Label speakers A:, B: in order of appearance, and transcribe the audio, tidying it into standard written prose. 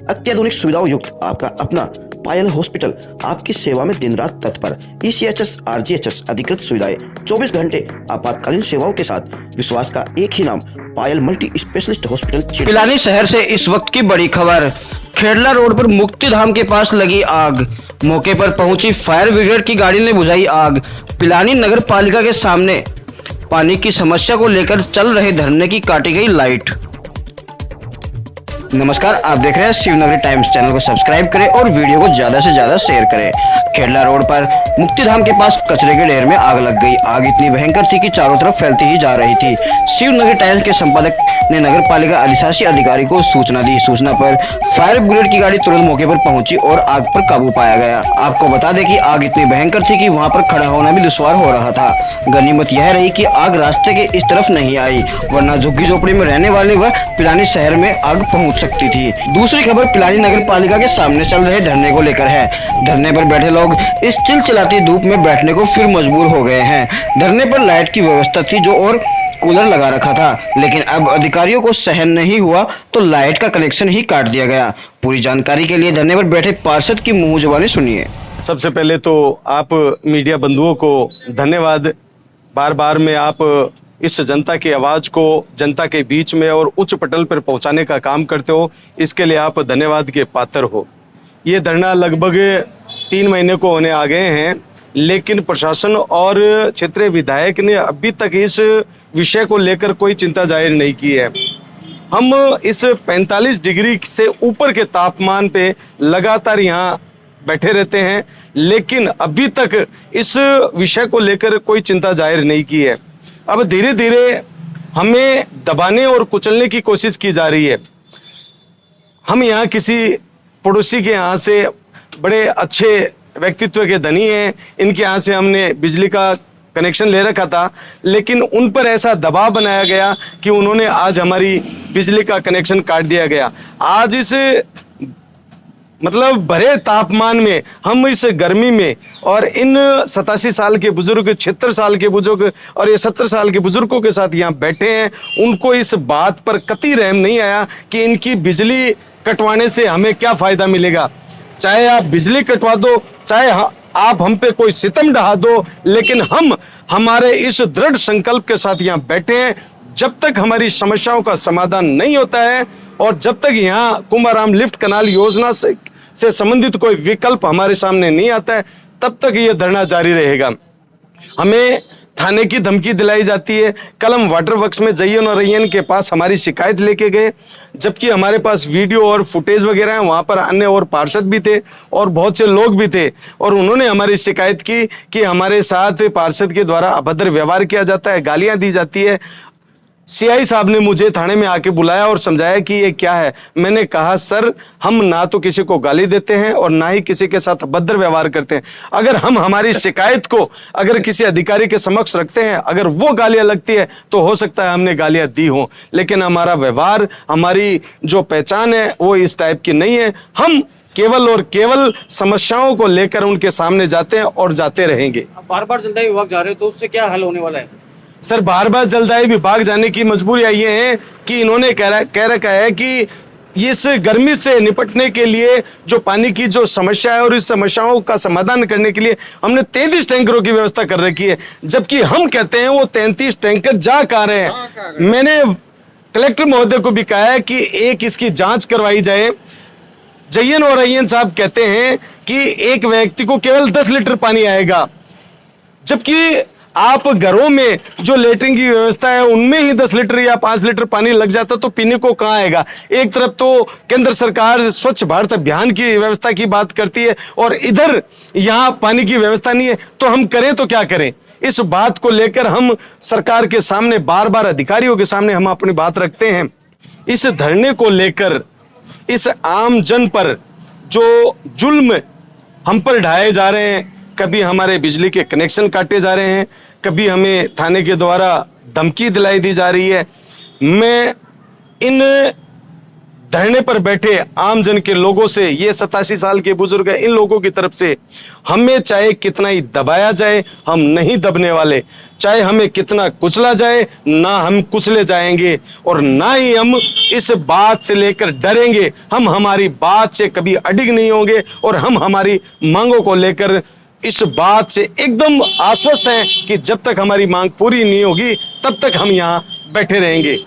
A: अत्याधुनिक सुविधाओं युक्त आपका अपना पायल हॉस्पिटल आपकी सेवा में दिन रात तत्पर। ECHS RGHS अधिकृत सुविधाएं, 24 घंटे आपातकालीन सेवाओं के साथ विश्वास का एक ही नाम, पायल मल्टी स्पेशलिस्ट हॉस्पिटल।
B: पिलानी शहर से इस वक्त की बड़ी खबर। खेड़ला रोड पर मुक्तिधाम के पास लगी आग। मौके पर पहुंची फायर ब्रिगेड की गाड़ी ने बुझाई आग। पिलानी नगर पालिका के सामने पानी की समस्या को लेकर चल रहे धरने की काटी गई लाइट। नमस्कार, आप देख रहे हैं शिवनगरी टाइम्स। चैनल को सब्सक्राइब करें और वीडियो को ज्यादा से ज्यादा शेयर करें। खेड़ला रोड पर मुक्तिधाम के पास कचरे के ढेर में आग लग गई। आग इतनी भयंकर थी कि चारों तरफ फैलती ही जा रही थी। शिवनगरी टाइम्स के संपादक ने नगर पालिका अधिशासी अधिकारी को सूचना दी। सूचना पर फायर ब्रिगेड की गाड़ी तुरंत मौके पर पहुंची और आग पर काबू पाया गया। आपको बता दें कि आग इतनी भयंकर थी कि वहां पर खड़ा होना भी दुश्वार हो रहा था। गनीमत यह रही कि आग रास्ते के इस तरफ नहीं आई, वरना झुग्गी झोपड़ी में रहने वाले व पिलानी शहर में आग पहुंच सकती थी। दूसरी खबर पिलानी नगर पालिका के सामने चल रहे धरने को लेकर है। धरने पर बैठे लोग इस चिलचिलाती धूप में बैठने को फिर मजबूर हो गए हैं। धरने पर लाइट की व्यवस्था थी जो और कूलर लगा रखा था, लेकिन अब अधिकारियों को सहन नहीं हुआ तो लाइट का कनेक्शन ही काट दिया गया। पूरी जानकारी के लिए धरने पर बैठे पार्षद की मुंह जुबानी सुनिए।
C: सबसे पहले तो आप मीडिया बंधुओं को धन्यवाद। बार बार में आप इस जनता की आवाज़ को जनता के बीच में और उच्च पटल पर पहुंचाने का काम करते हो, इसके लिए आप धन्यवाद के पात्र हो। ये धरना लगभग 3 महीने को होने आ गए हैं, लेकिन प्रशासन और क्षेत्रीय विधायक ने अभी तक इस विषय को लेकर कोई चिंता जाहिर नहीं की है। हम इस 45 डिग्री से ऊपर के तापमान पे लगातार यहाँ बैठे रहते हैं, लेकिन अभी तक इस विषय को लेकर कोई चिंता जाहिर नहीं की है। अब धीरे धीरे हमें दबाने और कुचलने की कोशिश की जा रही है। हम यहाँ किसी पड़ोसी के यहाँ से बड़े अच्छे व्यक्तित्व के धनी हैं, इनके यहाँ से हमने बिजली का कनेक्शन ले रखा था, लेकिन उन पर ऐसा दबाव बनाया गया कि उन्होंने आज हमारी बिजली का कनेक्शन काट दिया गया। आज इस मतलब भरे तापमान में, हम इस गर्मी में, और इन 87 साल के बुजुर्ग, 76 साल के बुजुर्ग और ये 70 साल के बुजुर्गों के साथ यहाँ बैठे हैं, उनको इस बात पर कतई रहम नहीं आया कि इनकी बिजली कटवाने से हमें क्या फ़ायदा मिलेगा। चाहे आप बिजली कटवा दो, चाहे आप हम पे कोई सितम ढहा दो, लेकिन हम हमारे इस दृढ़ संकल्प के साथ यहाँ बैठे हैं। जब तक हमारी समस्याओं का समाधान नहीं होता है और जब तक यहाँ कुंभाराम लिफ्ट कनाल योजना से संबंधित कोई विकल्प हमारे सामने नहीं आता है, तब तक ये धरना जारी रहेगा। हमें थाने की धमकी दिलाई जाती है। कल हम वाटर वर्क्स में जयन और रैयन के पास हमारी शिकायत लेके गए, जबकि हमारे पास वीडियो और फुटेज वगैरह हैं। वहाँ पर अन्य और पार्षद भी थे और बहुत से लोग भी थे, और उन्होंने हमारी शिकायत की कि हमारे साथ पार्षद के द्वारा अभद्र व्यवहार किया जाता है, गालियाँ दी जाती है। CI साहब ने मुझे थाने में आके बुलाया और समझाया कि ये क्या है। मैंने कहा, सर, हम ना तो किसी को गाली देते हैं और ना ही किसी के साथ अभद्र व्यवहार करते हैं। अगर हम हमारी शिकायत को अगर किसी अधिकारी के समक्ष रखते हैं, अगर वो गालियां लगती है तो हो सकता है हमने गालियां दी हों, लेकिन हमारा व्यवहार, हमारी जो पहचान है वो इस टाइप की नहीं है। हम केवल और केवल समस्याओं को लेकर उनके सामने जाते हैं और जाते रहेंगे।
D: बार बार जलदायी विभाग जा रहे हो तो उससे क्या हल होने वाला है?
C: सर, बार बार जलदायी विभाग जाने की मजबूरी ये है कि इन्होंने कह रखा है कि इस गर्मी से निपटने के लिए जो पानी की जो समस्या है और इस समस्याओं का समाधान करने के लिए हमने 33 टैंकरों की व्यवस्था कर रखी है, जबकि हम कहते हैं वो 33 टैंकर जा कहाँ रहे हैं। मैंने कलेक्टर महोदय को भी कहा है कि एक इसकी जांच करवाई जाए। जयन और रैयन साहब कहते हैं कि एक व्यक्ति को केवल 10 लीटर पानी आएगा, जबकि आप घरों में जो लेटरिन की व्यवस्था है उनमें ही 10 लीटर या 5 लीटर पानी लग जाता तो पीने को कहाँ आएगा। एक तरफ तो केंद्र सरकार स्वच्छ भारत अभियान की व्यवस्था की बात करती है और इधर यहाँ पानी की व्यवस्था नहीं है, तो हम करें तो क्या करें। इस बात को लेकर हम सरकार के सामने बार बार, अधिकारियों के सामने हम अपनी बात रखते हैं। इस धरने को लेकर इस आम जन पर जो जुल्म हम पर ढाए जा रहे हैं, कभी हमारे बिजली के कनेक्शन काटे जा रहे हैं, कभी हमें थाने के द्वारा धमकी दिलाई दी जा रही है। मैं इन धरने पर बैठे आम जन के लोगों से, ये 87 साल के बुजुर्ग हैं, इन लोगों की तरफ से हमें चाहे कितना ही दबाया जाए, हम नहीं दबने वाले। चाहे हमें कितना कुचला जाए, ना हम कुचले जाएंगे और ना ही हम इस बात से लेकर डरेंगे। हम हमारी बात से कभी अडिग नहीं होंगे और हम हमारी मांगों को लेकर इस बात से एकदम आश्वस्त हैं कि जब तक हमारी मांग पूरी नहीं होगी तब तक हम यहाँ बैठे रहेंगे।